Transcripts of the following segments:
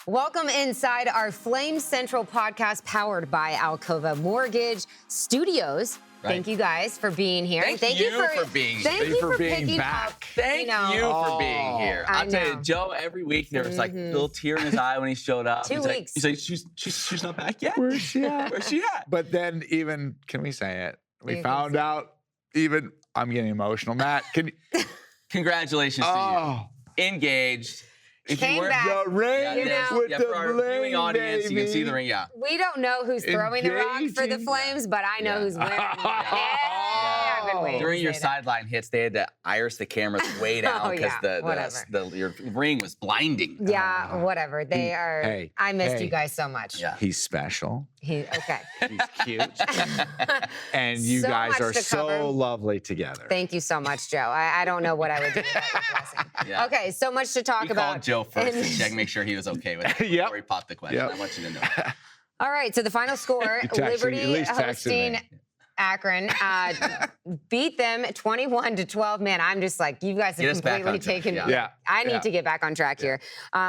Welcome inside our Flame Central podcast powered by Alcova Mortgage Studios. Right. Thank you guys for being here. Thank you for being here. Thank you for being back. Thank you for being here. I'll tell you, Joe, every week there was like a little tear in his eye when he showed up. 2 weeks. He's like, she's not back yet? Where's she at? Where's she at? But then even, can we say it? We found out even, I'm getting emotional. Matt, can you? Congratulations to you. Engaged. If Came back. The ring with the for our viewing audience, baby. you can see the ring. Yeah. We don't know who's throwing the rock for the Flames, but I know who's winning. I've been waiting During to your say that. sideline hits, they had to iris the cameras way down because your ring was blinding. Yeah, whatever. They are. Hey, I missed you guys so much. Yeah. He's special. Okay. He's cute. And you So guys much are to so cover. lovely together. Thank you so much, Joe. I don't know what I would do without your blessing. Yeah. Okay, so much to talk We about. called Joe first to check, make sure he was okay with it before he popped the question. I want you to know. All right, so the final score, Liberty hosting Akron, beat them 21-12. Man, I'm just like, you guys have completely taken. I need to get back on track here.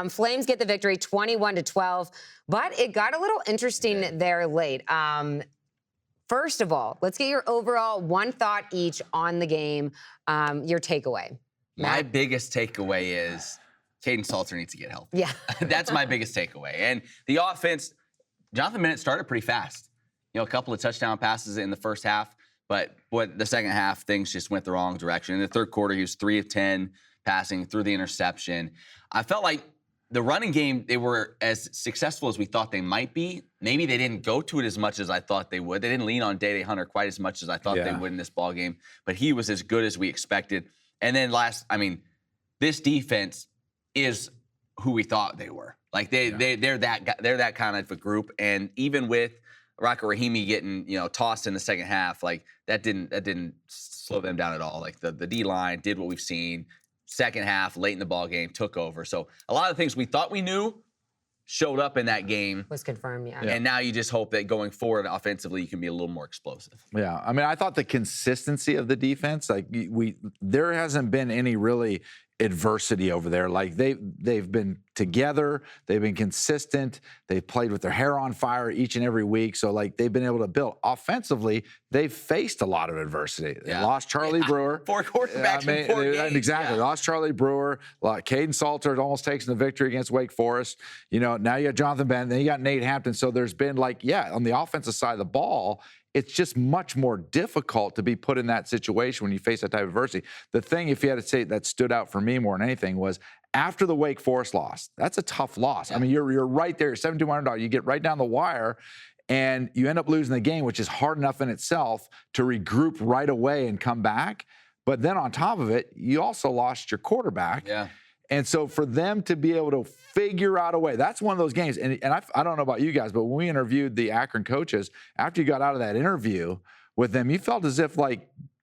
Flames get the victory 21-12, but it got a little interesting there late. First of all, let's get your overall one thought each on the game, your takeaway. My biggest takeaway is Caden Salter needs to get healthy. Yeah. That's my biggest takeaway. And the offense, Jonathan Bennett started pretty fast. You know, a couple of touchdown passes in the first half, but the second half, things just went the wrong direction. In the third quarter, he was 3 of 10 passing through the interception. I felt like the running game, they were as successful as we thought they might be. Maybe they didn't go to it as much as I thought they would. They didn't lean on Day Hunter quite as much as I thought they would in this ball game, but he was as good as we expected. And then this defense is who we thought they were. Like they're that kind of a group. And even with Rocco Rahimi getting tossed in the second half, like that didn't slow them down at all. Like the D line did what we've seen. Second half, late in the ball game, took over. So a lot of the things we thought we knew showed up in that game. Was confirmed, yeah. And now you just hope that going forward offensively, you can be a little more explosive. Yeah, I mean, I thought the consistency of the defense, like there hasn't been any really adversity over there. Like they've been together, they've been consistent, they've played with their hair on fire each and every week. So like they've been able to build offensively. They've faced a lot of adversity. They lost Charlie Brewer. 4 quarterbacks in 4 games. Exactly. Lost Charlie Brewer. Caden Salter almost takes the victory against Wake Forest. Now you got Jonathan Bennett, then you got Nate Hampton. So there's been on the offensive side of the ball, it's just much more difficult to be put in that situation when you face that type of adversity. The thing, if you had to say, that stood out for me more than anything was after the Wake Forest loss. That's a tough loss. Yeah. I mean, you're right there, 7-2 you get right down the wire, and you end up losing the game, which is hard enough in itself to regroup right away and come back. But then on top of it, you also lost your quarterback. Yeah. And so for them to be able to figure out a way, that's one of those games. And I don't know about you guys, but when we interviewed the Akron coaches, after you got out of that interview with them, you felt as if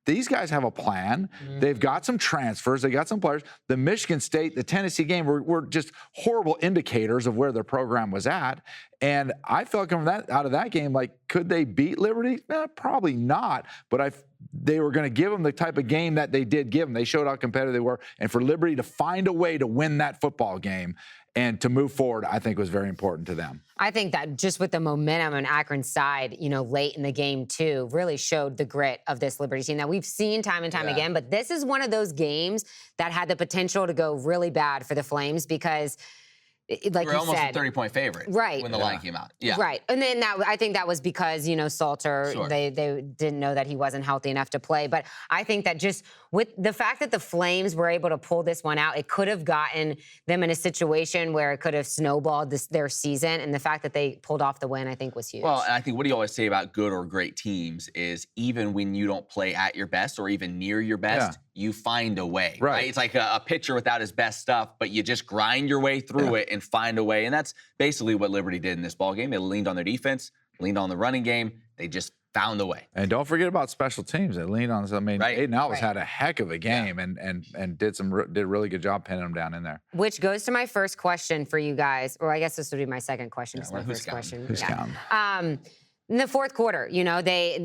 these guys have a plan. Mm-hmm. They've got some transfers. They got some players. The Michigan State, the Tennessee game were just horrible indicators of where their program was at. And I felt coming out of that game, could they beat Liberty? Probably not. But they were going to give them the type of game that they did give them. They showed how competitive they were. And for Liberty to find a way to win that football game and to move forward, I think was very important to them. I think that just with the momentum on Akron's side, late in the game too, really showed the grit of this Liberty team that we've seen time and time again. But this is one of those games that had the potential to go really bad for the Flames because, like we're almost a 30-point favorite, right? When the line came out, right. And then I think that was because Salter, they didn't know that he wasn't healthy enough to play. But I think that just with the fact that the Flames were able to pull this one out, it could have gotten them in a situation where it could have snowballed their season. And the fact that they pulled off the win, I think, was huge. Well, and I think what do you always say about good or great teams is even when you don't play at your best or even near your best, you find a way, right? It's like a pitcher without his best stuff, but you just grind your way through it and find a way. And that's basically what Liberty did in this ball game. They leaned on their defense, leaned on the running game. They just found a way. And don't forget about special teams. They leaned on some. I mean, Aiden Alves had a heck of a game and did a really good job pinning them down in there. Which goes to my first question for you guys, or I guess this would be my second question. It's my first question. Who's counting? In the fourth quarter,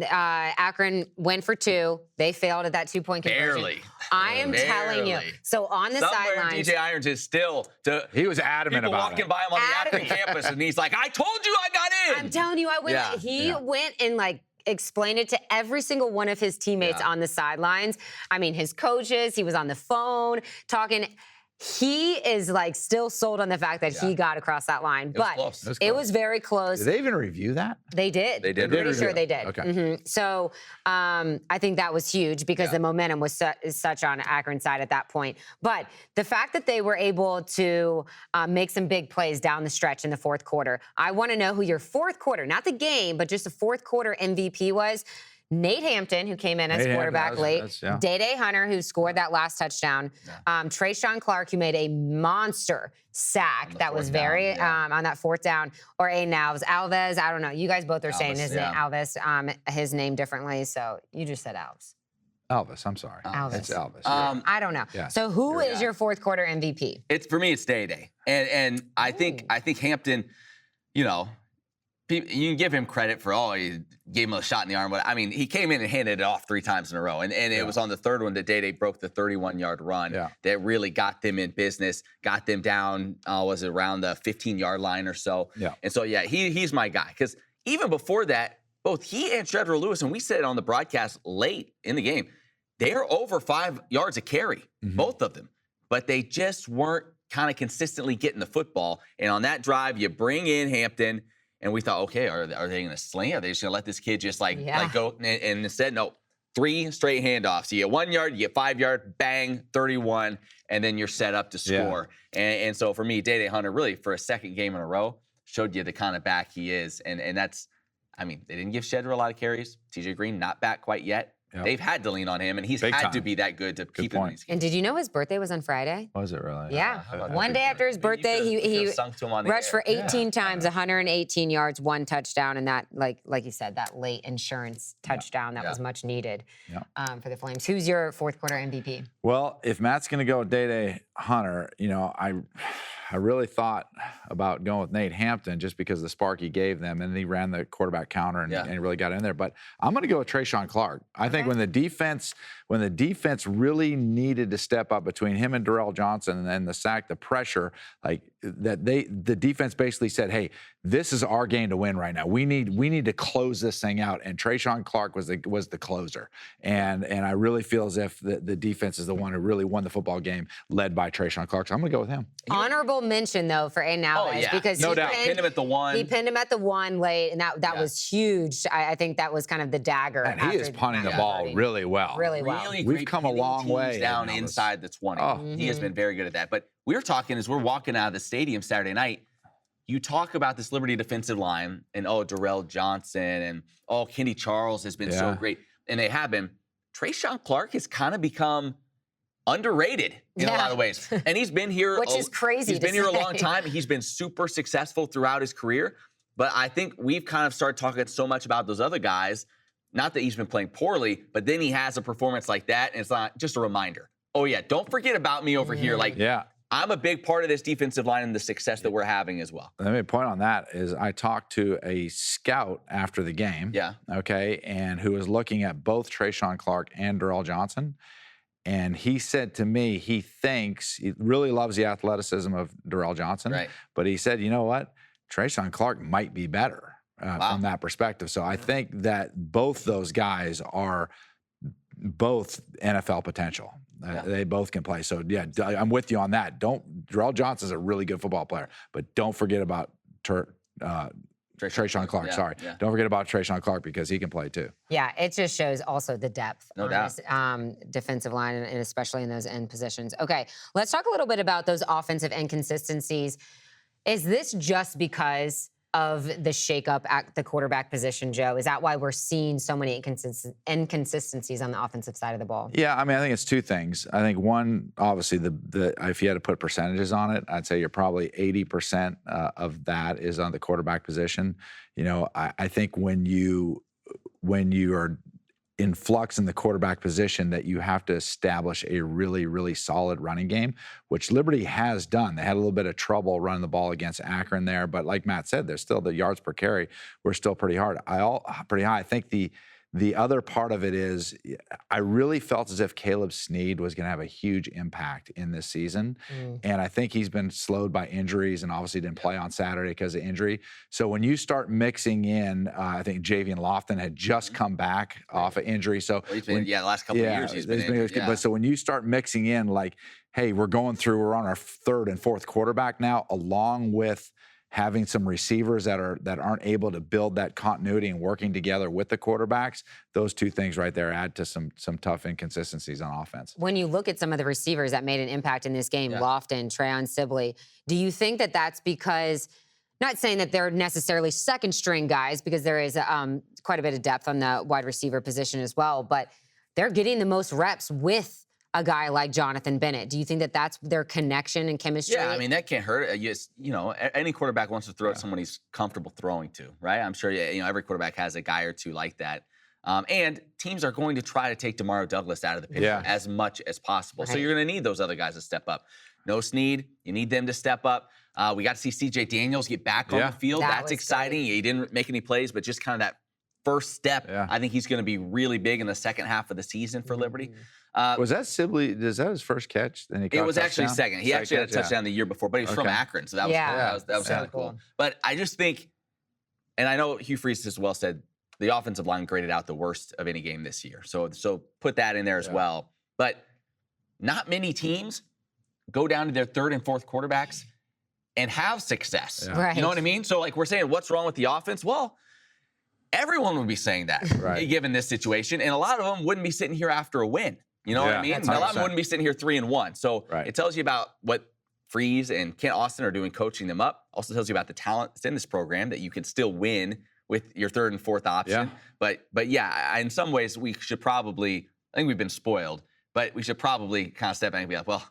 Akron went for 2. They failed at that 2-point conversion. Barely. I am telling you. So on the sidelines, DJ Irons is still. He was adamant about it. People walking by him on the Akron campus, and he's like, "I told you I got in." I'm telling you, I went. Yeah. He went and explained it to every single one of his teammates on the sidelines. I mean, his coaches. He was on the phone talking. He is still sold on the fact that he got across that line, but it was very close. Did they even review that? They did. They did. I'm pretty sure they did. Okay. Mm-hmm. So I think that was huge because the momentum was such on Akron's side at that point. But the fact that they were able to make some big plays down the stretch in the fourth quarter, I want to know who your fourth quarter, not the game, but just the fourth quarter MVP was. Nate Hampton, who came in as quarterback late. Day Hunter, who scored that last touchdown. Trayshawn Clark, who made a monster sack that was very on that fourth down. Or Alves. I don't know. You guys both are saying his name, Alves, his name differently. So you just said Alves. Elvis, I'm sorry. Elvis. It's Elvis. I don't know. Yeah. So who is your fourth quarter MVP? For me, it's Day. And I think Hampton, you can give him credit for he gave him a shot in the arm, but I mean, he came in and handed it off 3 times in a row. And it was on the third one that Day broke the 31-yard run that really got them in business, got them down, was it around the 15-yard line or so? Yeah. And so, he's my guy. Because even before that, both he and Shedro Lewis, and we said it on the broadcast late in the game, they are over 5 yards a carry, both of them. But they just weren't kind of consistently getting the football. And on that drive, you bring in Hampton, and we thought, okay, are they going to sling? Are they just going to let this kid just go? And instead, no, 3 straight handoffs. You get 1 yard, you get 5 yard, bang, 31, and then you're set up to score. And so for me, Day Hunter really for a second game in a row showed you the kind of back he is. And that's, I mean, they didn't give Shedro a lot of carries. TJ Green not back quite yet. Yep. They've had to lean on him, and he's had to be that good to keep him in these games. And did you know his birthday was on Friday? Was it really? Yeah. One day after his birthday, he rushed for 18 times, 118 yards, 1 touchdown, and that, like you said, that late insurance touchdown that was much needed for the Flames. Who's your fourth quarter MVP? Well, if Matt's going to go with Day Hunter, I really thought about going with Nate Hampton just because of the spark he gave them, and he ran the quarterback counter and really got in there. But I'm going to go with Trayshawn Clark. I think when the defense really needed to step up between him and Darrell Johnson and the sack, the pressure, the defense basically said, "Hey, this is our game to win right now. We need to close this thing out." And Trayshawn Clark was the closer. And I really feel as if the defense is the one who really won the football game, led by Trayshawn Clark. So I'm going to go with him. Honorable mention though for Aiden Alves because no doubt. Pinned him at the 1. He pinned him at the 1 late, and that was huge. I think that was kind of the dagger. And he is punting the ball really well. Really well. We've come a long way down inside the 20. He has been very good at that. But we're talking as we're walking out of the stadium Saturday night. You talk about this Liberty defensive line, and Darrell Johnson, and Kenny Charles has been so great, and they have been. Trayshawn Clark has kind of become underrated in a lot of ways, and he's been here, which is crazy. He's been here a long time. He's been super successful throughout his career, but I think we've kind of started talking so much about those other guys. Not that he's been playing poorly, but then he has a performance like that, and it's not just a reminder. Oh yeah, don't forget about me over here. I'm a big part of this defensive line and the success that we're having as well. Let me point on that is I talked to a scout after the game. Yeah. Okay, and who was looking at both Trayshawn Clark and Darrell Johnson. And he said to me, he really loves the athleticism of Darrell Johnson. Right. But he said, you know what? Trayshawn Clark might be better from that perspective. So I think that both those guys are both NFL potential. They both can play. So, I'm with you on that. Darrell Johnson's a really good football player, but don't forget about Trayshawn Clark. Don't forget about Trayshawn Clark because he can play too. Yeah, it just shows also the depth on this defensive line and especially in those end positions. Okay, let's talk a little bit about those offensive inconsistencies. Is this just because of the shakeup at the quarterback position, Joe? Is that why we're seeing so many inconsistencies on the offensive side of the ball? Yeah, I mean, I think it's 2 things. I think one, obviously, if you had to put percentages on it, I'd say you're probably 80% of that is on the quarterback position. I think when you are in flux in the quarterback position that you have to establish a really, really solid running game, which Liberty has done. They had a little bit of trouble running the ball against Akron there, but like Matt said, there's still the yards per carry were still pretty high. I think the other part of it is I really felt as if Caleb Snead was going to have a huge impact in this season. And I think he's been slowed by injuries and obviously didn't play on Saturday because of injury. So when you start mixing in, I think Javian Lofton had just come back off of injury. So the last couple of years he's been injured. But so when you start mixing in like, hey, we're on our third and fourth quarterback now, along with having some receivers that aren't able to build that continuity and working together with the quarterbacks, those two things right there add to some tough inconsistencies on offense. When you look at some of the receivers that made an impact in this game, Lofton, Trayon Sibley, do you think that that's because, not saying that they're necessarily second string guys, because there is quite a bit of depth on the wide receiver position as well, but they're getting the most reps with a guy like Jonathan Bennett? Do you think that that's their connection and chemistry? Yeah, I mean, that can't hurt. Any quarterback wants to throw at someone he's comfortable throwing to, right? I'm sure every quarterback has a guy or two like that. And teams are going to try to take DeMario Douglas out of the picture as much as possible. Right. So you're going to need those other guys to step up. No Snead, you need them to step up. We got to see C.J. Daniels get back on the field. That's exciting. Great. He didn't make any plays, but just kind of that first step. I think he's going to be really big in the second half of the season for Liberty. Was that Sibley? Is that his first catch? Then it was actually second. He actually had a touchdown the year before, but he was from Akron, so that was kind of cool. But I just think, and I know Hugh Freeze as well said, the offensive line graded out the worst of any game this year. So put that in there as well. But not many teams go down to their third and fourth quarterbacks and have success. Right. You know what I mean? So like we're saying, what's wrong with the offense? Well, everyone would be saying that given this situation, and a lot of them wouldn't be sitting here after a win. You know what I mean? A lot of them wouldn't be sitting here 3-1. So it tells you about what Freeze and Kent Austin are doing coaching them up. Also tells you about the talent that's in this program, that you can still win with your third and fourth option. But in some ways we should probably, I think we've been spoiled, but we should probably kind of step back and be like, well,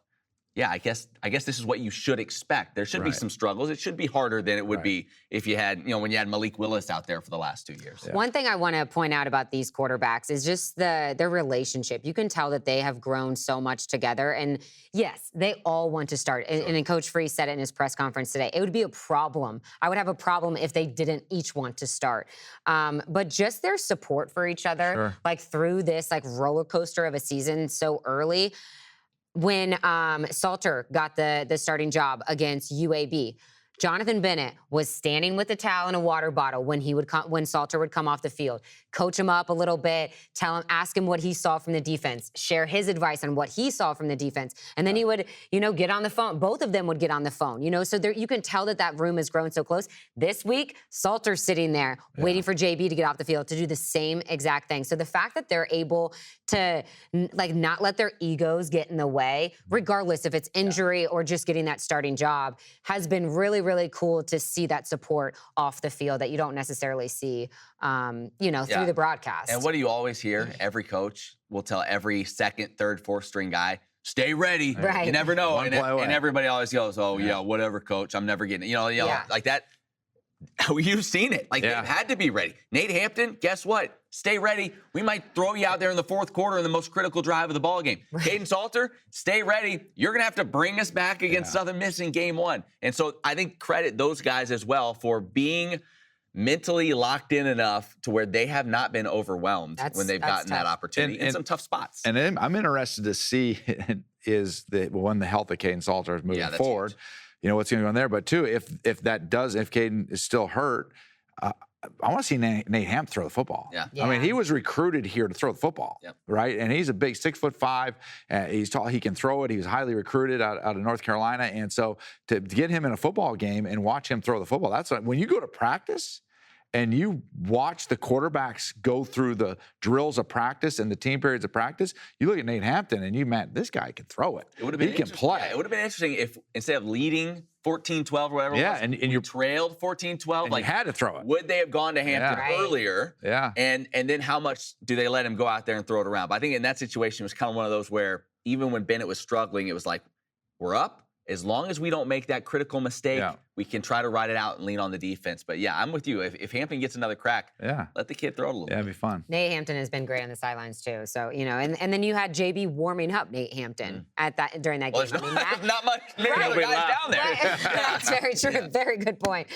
yeah, I guess this is what you should expect. There should be some struggles. It should be harder than it would be if you had, when you had Malik Willis out there for the last 2 years. Yeah. One thing I want to point out about these quarterbacks is just their relationship. You can tell that they have grown so much together. And yes, they all want to start. And Coach Freeze said it in his press conference today. It would be a problem. I would have a problem if they didn't each want to start. But just their support for each other, like through this like roller coaster of a season so early. When Salter got the starting job against UAB, Jonathan Bennett was standing with a towel and a water bottle when Salter would come off the field, coach him up a little bit, ask him what he saw from the defense, share his advice on what he saw from the defense, and then he would, get on the phone. Both of them would get on the phone, so there, you can tell that room has grown so close. This week, Salter's sitting there waiting for JB to get off the field to do the same exact thing. So the fact that they're able to not let their egos get in the way, regardless if it's injury or just getting that starting job, has been really, really cool to see that support off the field that you don't necessarily see, through the broadcast. And what do you always hear? Every coach will tell every second, third, fourth string guy, stay ready. Right. You never know. And everybody always goes, whatever, coach. I'm never getting it. Like that. You've seen it. They've had to be ready. Nate Hampton, guess what? Stay ready. We might throw you out there in the fourth quarter in the most critical drive of the ball game. Caden Salter, stay ready. You're going to have to bring us back against Southern Miss in game one. And so I think credit those guys as well for being mentally locked in enough to where they have not been overwhelmed when they've gotten that opportunity in some tough spots. And then I'm interested to see is the health of Caden Salter is moving forward. Huge. What's going to go on there. But two, if Caden is still hurt, I want to see Nate Hamp throw the football. Yeah. I mean, he was recruited here to throw the football, right? And he's a big 6'5". He's tall. He can throw it. He was highly recruited out of North Carolina. And so to get him in a football game and watch him throw the football, that's when you go to practice and you watch the quarterbacks go through the drills of practice and the team periods of practice, you look at Nate Hampton and this guy can throw it. He can play. Yeah, it would have been interesting if instead of leading 14-12 or whatever it was, and you trailed 14-12, you had to throw it. Would they have gone to Hampton earlier? Yeah. And then how much do they let him go out there and throw it around? But I think in that situation it was kind of one of those where even when Bennett was struggling, it was like, we're up. as long as we don't make that critical mistake, we can try to ride it out and lean on the defense. But yeah, I'm with you. If Hampton gets another crack, let the kid throw it a little bit. That'd be fun. Nate Hampton has been great on the sidelines too. So, and then you had JB warming up Nate Hampton during that game. There's not much many other guys down there. Right. That's very true. Very good point.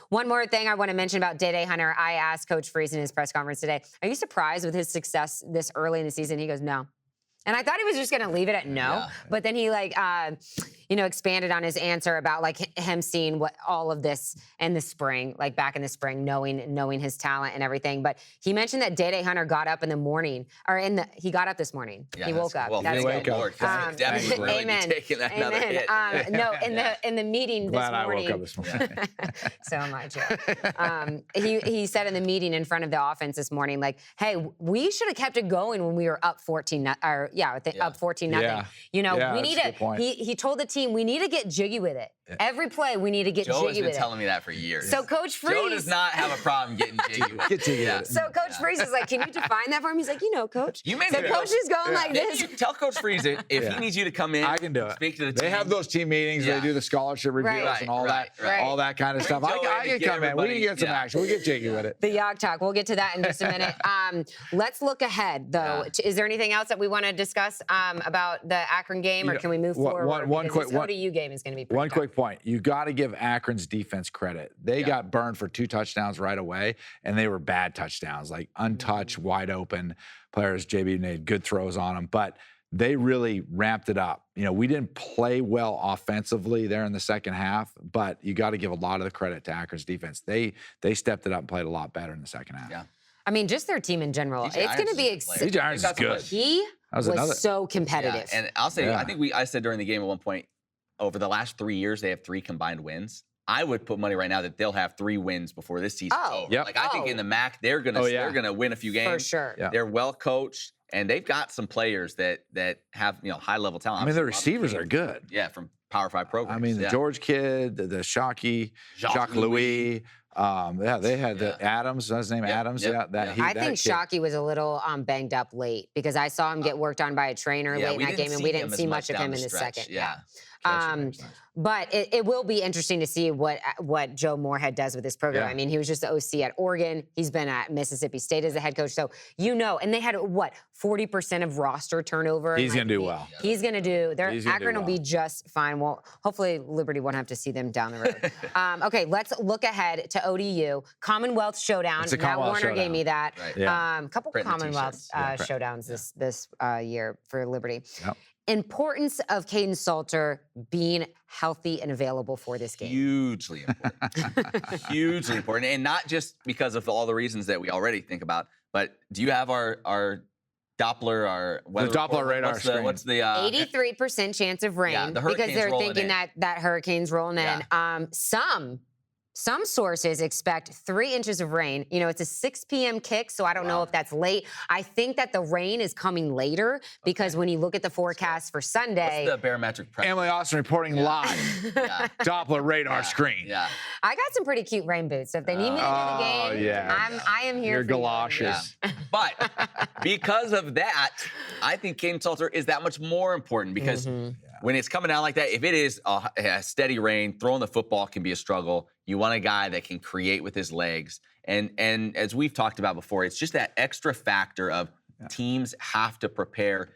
One more thing I want to mention about Day Hunter. I asked Coach Freese in his press conference today, are you surprised with his success this early in the season? He goes, no. And I thought he was just going to leave it at no, but then he expanded on his answer about him seeing what all of this in the spring, back in the spring, knowing his talent and everything. But he mentioned that Day Hunter got up in the morning, he got up this morning. Yeah, he woke up. Well, That's good. Lord, definitely really amen. Taking that another hit. No, in the meeting Glad this morning. I woke up this morning. So am I, Joe. He said in the meeting in front of the offense this morning, hey, we should have kept it going when we were up 14. Up 14-0. Yeah. We need to. He told the team we need to get jiggy with it. Every play we need to get Joe jiggy has been with it. telling me that for years. So Coach Freese Joe does not have a problem getting jiggy with it. Get jiggy with it. So Coach Freese is like, can you define that for him? He's like, Coach. You may so Coach is going like this. You tell Coach Freese if he needs you to come in. I can do it. Speak to the team. They have those team meetings. They do the scholarship reviews and all that kind of stuff. I can come in. We can get some action. We get jiggy with it. The Yog Talk. We'll get to that in just a minute. Let's look ahead, though. Is there anything else that we want to discuss about the Akron game, or can we move forward? This ODU game is going to be pretty tough. Quick point. You got to give Akron's defense credit. They got burned for 2 touchdowns right away, and they were bad touchdowns, untouched, wide open players. JB made good throws on them, but they really ramped it up. We didn't play well offensively there in the second half, but you got to give a lot of the credit to Akron's defense. They stepped it up and played a lot better in the second half. Yeah. I mean, just their team in general. It's going to be exciting. DJ Irons is good. He was so competitive. Yeah. And I'll say, I said during the game at one point, over the last 3 years, they have 3 combined wins. I would put money right now that they'll have 3 wins before this season's over. Yep. I think in the MAC, they're gonna win a few games. For sure. Yeah. They're well coached, and they've got some players that have high level talent. I mean, the receivers are good. Yeah, from Power 5 programs. I mean, the George kid, the Shockey, Jacques Louis. They had the Adams. His name Adams. I think Shockey was a little banged up late because I saw him get worked on by a trainer late in that game, and we didn't see much of him in the second. But it will be interesting to see what Joe Moorhead does with this program. I mean, he was just the OC at Oregon. He's been at Mississippi State as the head coach. So, and they had 40% of roster turnover. He's going to do well. He's going to do. Akron will be just fine. Well, hopefully Liberty won't have to see them down the road. Okay, let's look ahead to ODU Commonwealth Showdown. Matt Warner gave me that. Right. Couple Commonwealth showdowns this year for Liberty. Yep. Importance of Caden Salter being healthy and available for this game. Hugely important. Hugely important. And not just because of all the reasons that we already think about, but do you have our Doppler, our weather the Doppler radar screen? What's the 83% chance of rain because they're thinking that hurricane's rolling in. Some sources expect 3 inches of rain. It's a 6 p.m. kick, so I don't know if that's late. I think that the rain is coming later because when you look at the forecast for Sunday. What's the barometric pressure? Emily Austin reporting live. Doppler radar screen. Yeah. I got some pretty cute rain boots, so if they need me to do the game, I am here Your for galoshes. You. But because of that, I think Caden Salter is that much more important because when it's coming down like that, if it is a steady rain, throwing the football can be a struggle. You want a guy that can create with his legs. And as we've talked about before, it's just that extra factor of teams have to prepare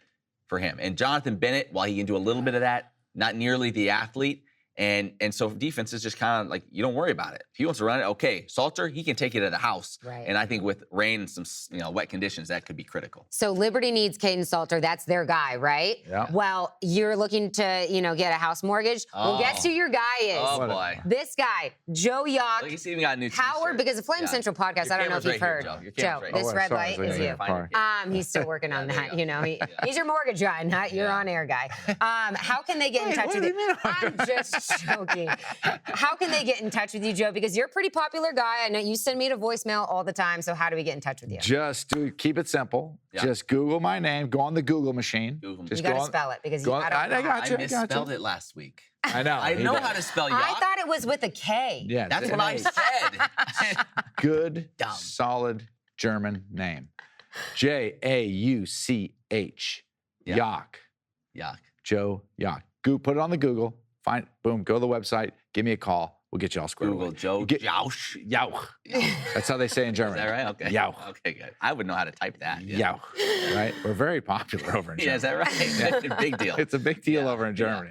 for him. And Jonathan Bennett, while he can do a little bit of that, not nearly the athlete. And so defense is just kind of you don't worry about it. If he wants to run it, okay. Salter, he can take it at a house. Right. And I think with rain and some wet conditions, that could be critical. So Liberty needs Caden Salter. That's their guy, right? Yeah. Well, you're looking to, get a house mortgage. Well, guess who your guy is? Oh, boy. This guy, Joe Yock. He's even got a new Howard, because the Flame Central podcast, I don't know if you've heard. Joe, this red light is you. He's still working on that. He's your mortgage guy, not your on-air guy. How can they get in touch with you? I'm just joking. How can they get in touch with you, Joe? Because you're a pretty popular guy. I know you send me to voicemail all the time. So how do we get in touch with you? Just keep it simple. Yeah. Just Google my name. Go on the Google machine. Just you got to spell it because I got you. I misspelled it last week. I know. I know how to spell Yacht. I thought it was with a K. Yeah, that's what I said. Good, solid German name. Jauch. Yock. Yock. Joe Yock. Put it on the Google. boom, go to the website, give me a call. We'll get you all squared away. Joe Jauch. Jauch. That's how they say in German. Is that right? Okay. Jauch. Okay, good. I would know how to type that. Jauch. Right? We're very popular over in Germany. Yeah, is that right? That's a big deal. It's a big deal over in Germany.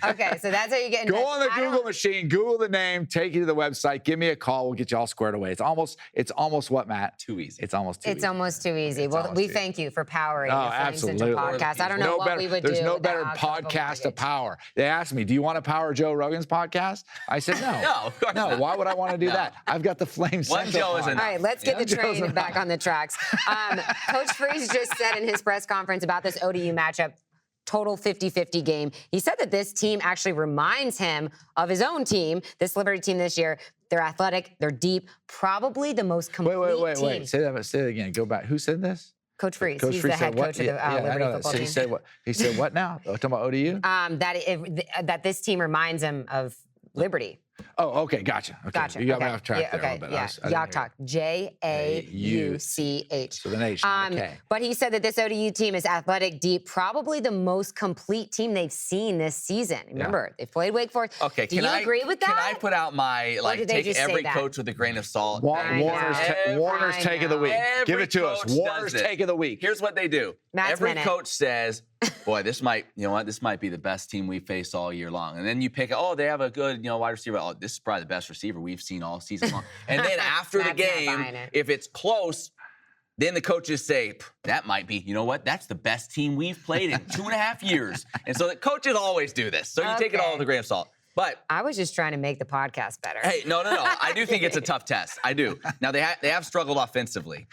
Okay, so that's how you get in Go on the Google machine, Google the name, take you to the website, give me a call, we'll get you all squared away. It's almost what, Matt? Too easy. It's almost too easy. It's almost too easy. Well, we thank you for powering the Flames into podcast. I don't know what we would do. There's no better podcast of power. They asked me, do you want to power Joe Rogan's podcast? I said, no. No, of course not. Why would I want to do that? I've got the Flames. One Joe is enough. All right, let's get the train back on the tracks. Coach Freeze just said in his press conference about this ODU matchup, total 50-50 game. He said that this team actually reminds him of his own team, this Liberty team this year. They're athletic, they're deep, probably the most complete team. Wait. Say it again. Go back. Who said this? Coach Freeze. He's the head coach of the Liberty football team. He said what? He said what now? Talking about ODU? That this team reminds him of Liberty. Oh, okay, gotcha. You got me off track there a little bit. Jauch. Jauch. So the nation. Okay. But he said that this ODU team is athletic, deep, probably the most complete team they've seen this season. Remember, they played Wake Forest. Okay, do you agree with that? Can I put out my take every coach with a grain of salt? Warner's take of the week. Give it to us. Warner's take of the week. Here's what they do. Every coach says, boy, this might be the best team we've faced all year long. And then you pick, they have a good, wide receiver. Oh, this is probably the best receiver we've seen all season long. And then after the game, if it's close, then the coaches say, that might be, that's the best team we've played in 2.5 years. And so the coaches always do this. So you take it all with a grain of salt. But I was just trying to make the podcast better. Hey, no. I do think it's a tough test. I do. Now they have struggled offensively.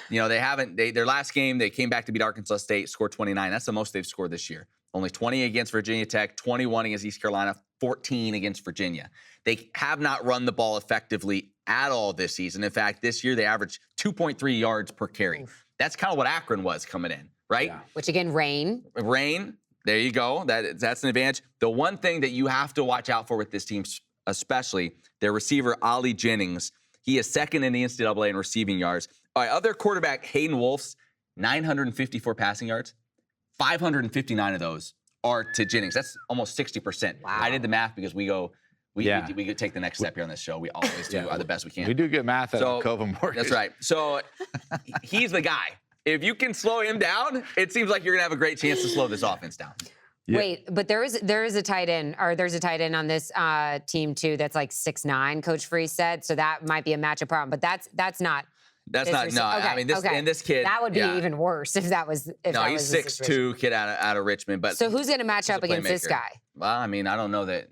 Their last game they came back to beat Arkansas State, scored 29. That's the most they've scored this year. Only 20 against Virginia Tech, 21 against East Carolina, 14 against Virginia. They have not run the ball effectively at all this season. In fact, this year they averaged 2.3 yards per carry. Oof. That's kind of what Akron was coming in, right? Yeah. Which again, rain. There you go. That's an advantage. The one thing that you have to watch out for with this team, especially their receiver, Ollie Jennings, he is second in the NCAA in receiving yards. All right, other quarterback, Hayden Wolf's 954 passing yards. 559 of those are to Jennings. That's almost 60%. Wow. I did the math because we could take the next step here on this show. We always do the best we can. We do good math at Alcova Mortgage. That's right. So he's the guy. If you can slow him down, it seems like you're going to have a great chance to slow this offense down. Yeah. Wait, but there is a tight end, or there's a tight end on this team too that's like 6'9", Coach Freeze said. So that might be a matchup problem, but that's not. That's not. No, okay, I mean this kid. That would be even worse if that was. He's 6'2", kid out of Richmond. But so who's going to match up against this guy? Well, I mean, I don't know that.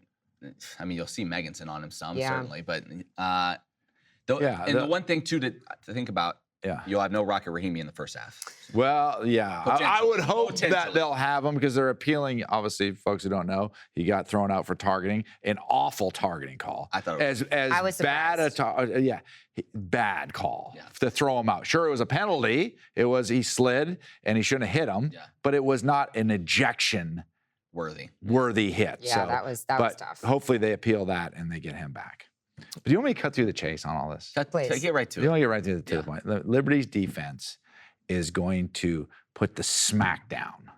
I mean, you'll see Meganson on him certainly, but the one thing too to think about. Yeah. You'll have no Rocket Rahimi in the first half. Well, yeah. I would hope that they'll have him because they're appealing. Obviously, folks who don't know, he got thrown out for targeting, an awful targeting call. I thought it was I was bad bad call to throw him out. Sure, it was a penalty. It was he slid and he shouldn't have hit him, but it was not an ejection worthy hit. Yeah, so, that was tough. Hopefully they appeal that and they get him back. But do you want me to cut through the chase on all this? Get right to it. You want to get right to the point. Liberty's defense is going to put the smack down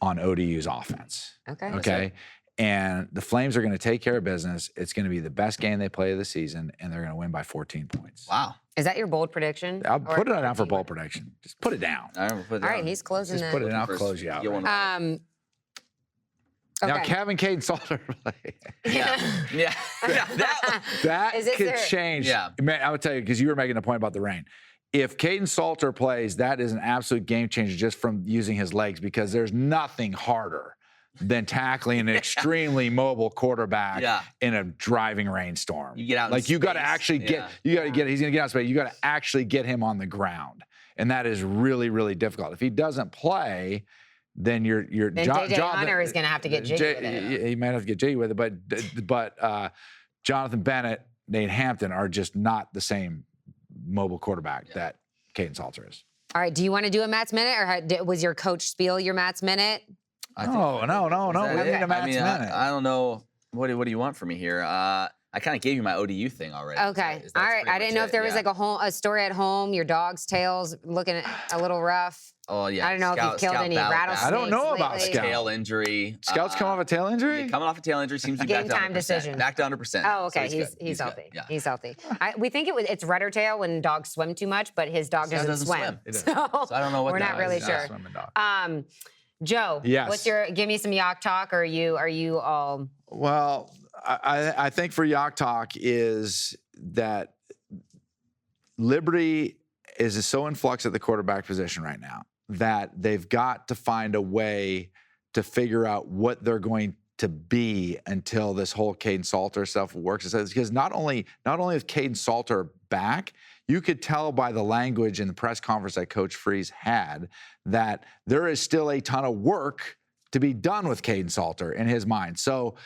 on ODU's offense. Okay. And the Flames are going to take care of business. It's going to be the best game they play of the season, and they're going to win by 14 points. Wow. Is that your bold prediction? I'll put it down for bold prediction. Just put it down. All right, he's closing Just put it down. I'll close you out. Okay. Now, Kevin Caden Salter play. That could change. Yeah. Man, I would tell you, because you were making a point about the rain. If Caden Salter plays, that is an absolute game changer just from using his legs, because there's nothing harder than tackling an extremely mobile quarterback in a driving rainstorm. You get out in space. You got to actually get, he's going to get out of space. You got to actually get him on the ground. And that is really, really difficult. If he doesn't play, then J.J. Hunter is going to have to get jiggy with it. He might have to get jiggy with it, but Jonathan Bennett, Nate Hampton are just not the same mobile quarterback that Caden Salter is. All right, do you want to do a Matt's Minute, or was your coach spiel your Matt's Minute? No. We need a Matt's Minute. I don't know. What do you want from me here? I kind of gave you my ODU thing already. Okay. All right. I didn't know if there was like a story at home, your dog's tails looking a little rough. Oh, yeah. I don't know if you've killed any rattlesnakes. I don't know about lately. Scout. Tail injury. Scout's come off a tail injury? Yeah, coming off a tail injury seems to be Game back to 100%. time decision. Back to 100%. Oh, okay. So He's healthy. Good. Yeah. He's healthy. We think it's rudder tail when dogs swim too much, but his dog Scout doesn't swim. So I don't know what we're that not really is. sure. Joe, Yes. give me some Yak talk, or are you all? Well, I think for Yak Talk is that Liberty is so in flux at the quarterback position right now that they've got to find a way to figure out what they're going to be until this whole Caden Salter stuff works. Because not only is Caden Salter back, you could tell by the language in the press conference that Coach Freeze had that there is still a ton of work to be done with Caden Salter in his mind. So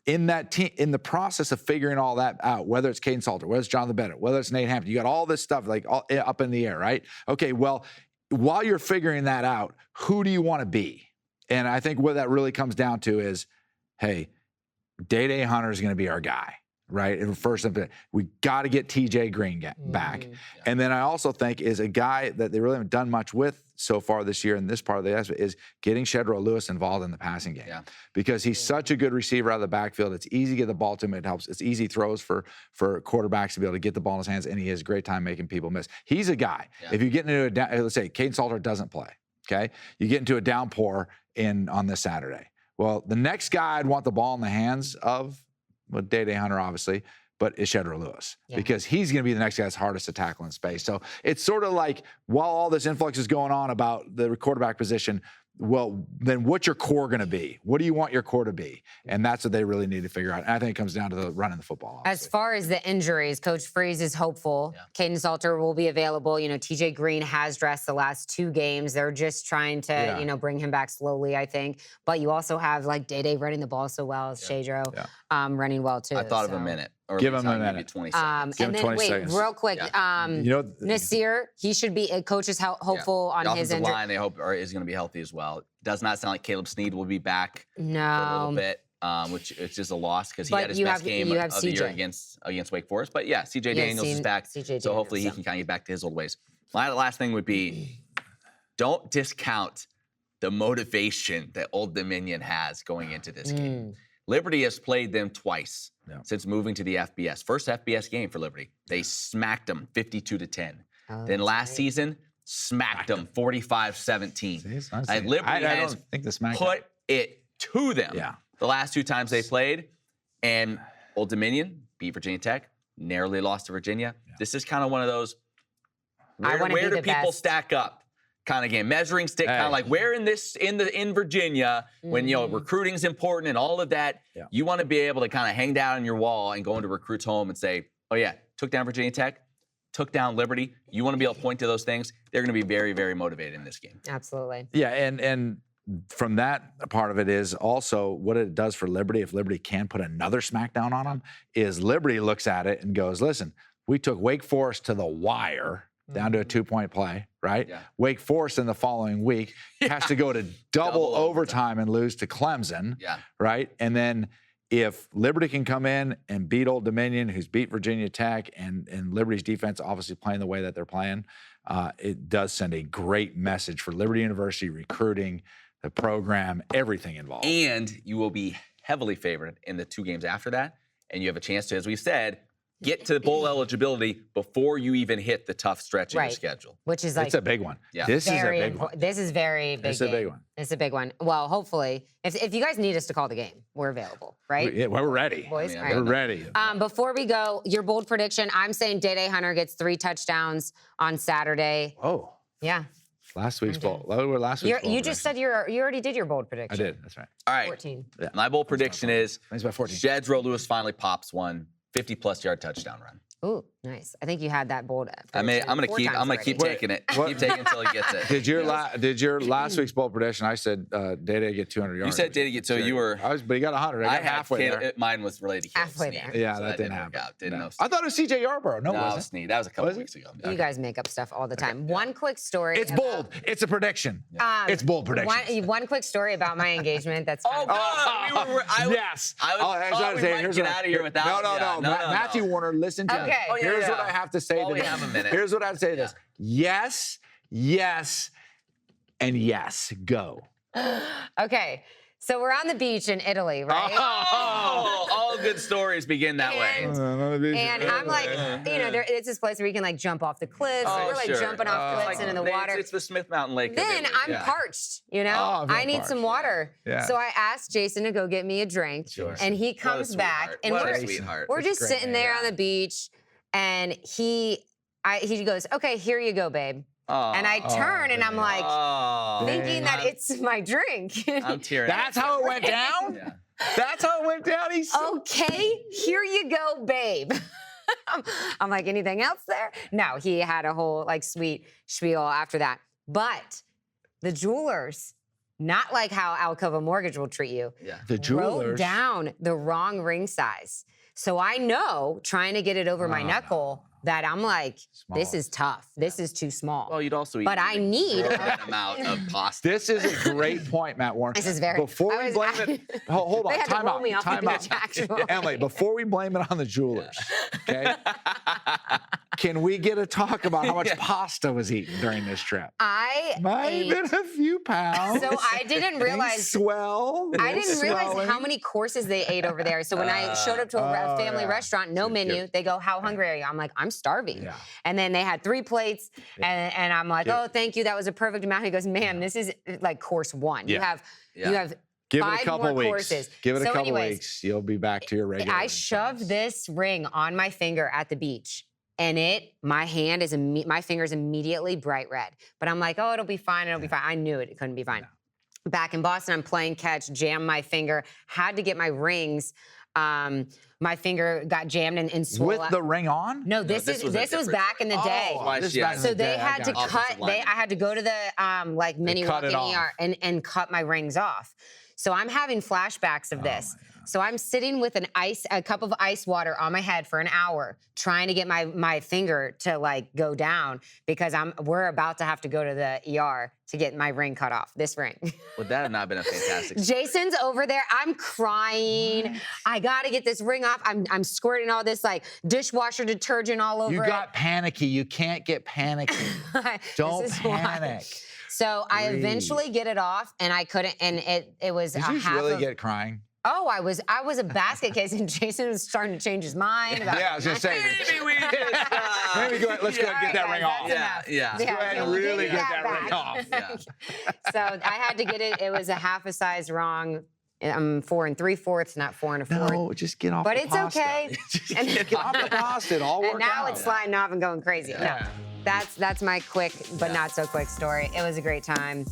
in that team, in the process of figuring all that out, whether it's Caden Salter, whether it's Jonathan Bennett, whether it's Nate Hampton, you got all this stuff like all up in the air, right? Okay, well, while you're figuring that out, who do you want to be? And I think what that really comes down to is, hey, Day Hunter is going to be our guy, right? And first, we got to get TJ Green back. Mm-hmm. And then I also think is a guy that they really haven't done much with so far this year in this part of the aspect is getting Shedro Lewis involved in the passing game. Yeah. Because he's such a good receiver out of the backfield. It's easy to get the ball to him. It helps. It's easy throws for quarterbacks to be able to get the ball in his hands, and he has a great time making people miss. He's a guy. Yeah. If you get into let's say Caden Salter doesn't play, okay? You get into a downpour on this Saturday. Well, the next guy I'd want the ball in the hands of, well, Day Hunter, obviously, but is Shedro Lewis, because he's going to be the next guy that's hardest to tackle in space. So it's sort of like, while all this influx is going on about the quarterback position, well, then what's your core going to be? What do you want your core to be? And that's what they really need to figure out. And I think it comes down to the running the football. Obviously. As far as the injuries, Coach Freeze is hopeful. Caden Salter will be available. TJ Green has dressed the last 2 games. They're just trying to, bring him back slowly, I think. But you also have like Day running the ball so well, Shedro running well too. I thought of a minute. Or give him a minute. 20 seconds. Give him 20 seconds. Real quick. Nasir, he should be. Coach is hopeful on his injury. Line, they hope is going to be healthy as well. Does not sound like Caleb Snead will be back for a little bit, which it's just a loss because he had his best game of the year against Wake Forest. But yeah, CJ Daniels is back, so hopefully he can kind of get back to his old ways. My last thing would be, don't discount the motivation that Old Dominion has going into this game. Liberty has played them twice since moving to the FBS. First FBS game for Liberty, they smacked them 52-10. Then last season, smacked them 45-17. And Liberty has put it to them the last 2 times they played. And Old Dominion beat Virginia Tech, narrowly lost to Virginia. This is kind of one of those, where do people stack up kind of game? Measuring stick, kind of like where in Virginia, when recruiting is important and all of that, you want to be able to kind of hang down on your wall and go into recruits' home and say, oh yeah, took down Virginia Tech, took down Liberty. You want to be able to point to those things. They're going to be very, very motivated in this game. Absolutely. Yeah, and from that part of it is also what it does for Liberty, if Liberty can put another smackdown on them, is Liberty looks at it and goes, listen, we took Wake Forest to the wire, down to a 2-point play, right? Yeah. Wake Forest in the following week has to go to double overtime and lose to Clemson, right? And then if Liberty can come in and beat Old Dominion, who's beat Virginia Tech, and Liberty's defense obviously playing the way that they're playing, it does send a great message for Liberty University recruiting, the program, everything involved. And you will be heavily favored in the 2 games after that, and you have a chance to, as we've said, get to bowl eligibility before you even hit the tough stretch in your schedule. Which is like, it's a big one. Yeah. This is a big one. This is very big. It's a big one. It's a big one. Well, hopefully, if you guys need us to call the game, we're available, right? We're ready. Boys, we're ready. Before we go, your bold prediction, I'm saying Day Hunter gets 3 touchdowns on Saturday. Oh. Yeah. Last week's bowl. Last week's bowl you just said you already did your bold prediction. I did. That's right. All right. 14. Yeah. My bold prediction is by 14. Shedro Lewis finally pops one 50-plus yard touchdown run. Ooh, nice. I think you had that bold. I'm gonna keep taking it. Keep taking it until he gets it. Did your last week's bold prediction? I said Day get 200 yards. You said Day get, so you were. But he got 100. I got halfway there. Mine was related to halfway there. Yeah, so that didn't happen. Didn't know. I thought it was CJ Yarborough. No, it wasn't. Snead. That was a couple weeks ago. You guys make up stuff all the time. One quick story. It's bold. It's a prediction. It's bold prediction. One quick story about my engagement. That's yes. I was get out of here without. No. Matthew Warner, listen to me. Here's what I have to say to this. Here's what I have to say to this. Yes. And yes, go. Okay. So we're on the beach in Italy, right? Oh, all good stories begin that way. And I'm like, it's this place where you can like jump off the cliffs. We're like jumping off cliffs into the water. It's the Smith Mountain Lake. Then I'm parched, I need some water. Yeah. So I asked Jason to go get me a drink. Sure. And he comes back. And we're just sitting there on the beach. And he goes, okay, here you go, babe. And I turn and I'm like, thinking that it's my drink. I'm tearing. That's how it went down? Yeah. That's how it went down? Okay, here you go, babe. I'm like, anything else there? No, he had a whole like sweet spiel after that. But the jewelers, not like how Alcova Mortgage will treat you. Yeah. The jewelers wrote down the wrong ring size. So I know, trying to get it over my knuckle, that I'm like, this is tough. This is too small. Well, you'd also eat but I need an amount of pasta. This is a great point, Matt Warren. This is very. Before we blame it, hold on, time out. Emily, before we blame it on the jewelers, okay? Can we get a talk about how much pasta was eaten during this trip? Might have been a few pounds. So I didn't realize. I didn't realize how many courses they ate over there. So when I showed up to a family restaurant, no menu, they go, "How hungry are you?" I'm like, "I'm starving." Yeah. And then they had 3 plates, and I'm like, "Oh, thank you. That was a perfect amount." He goes, "Man, this is like course 1. Yeah. You have." Give 5 it a couple more weeks. Courses. Give it a couple weeks. You'll be back to your regular. I shoved this ring on my finger at the beach, and my finger is immediately bright red. But I'm like, oh, it'll be fine. It'll be fine. I knew it couldn't be fine. Yeah. Back in Boston, I'm playing catch, jammed my finger, had to get my rings. My finger got jammed and swole with the ring on. No, this was back in the day. So they had to cut. I had to go to the like mini walk-in ER and cut my rings off. So I'm having flashbacks of this. So I'm sitting with a cup of ice water on my head for an hour, trying to get my finger to like go down because we're about to have to go to the ER to get my ring cut off. This ring. Would that have not been a fantastic? Jason's over there. I'm crying. What? I gotta get this ring off. I'm squirting all this like dishwasher detergent all over. You got panicky. You can't get panicky. Don't panic. So I eventually get it off, and I couldn't. And it was. Did you really get crying? Oh, I was a basket case, and Jason was starting to change his mind. I was gonna say. Maybe we just. Maybe let's go ahead and get that ring off. Yeah. Let's go ahead and really get that ring off. Yeah. So I had to get it. It was a half a size wrong. 4 3/4, not 4 1/4. No, just get off. But the it's pasta. okay. And get off the pasta. It all worked And now out. it's sliding off and going crazy. Yeah. No. That's my quick but not so quick story. It was a great time.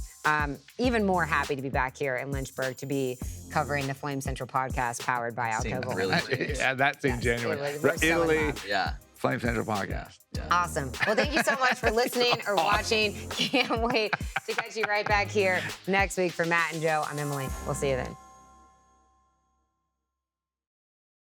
Even more happy to be back here in Lynchburg to be covering the Flame Central podcast powered by Alcova. Really yeah, that seemed genuine. Italy, Flame Central podcast. Yeah. Awesome. Well, thank you so much for listening or watching. Can't wait to catch you right back here next week for Matt and Joe. I'm Emily. We'll see you then.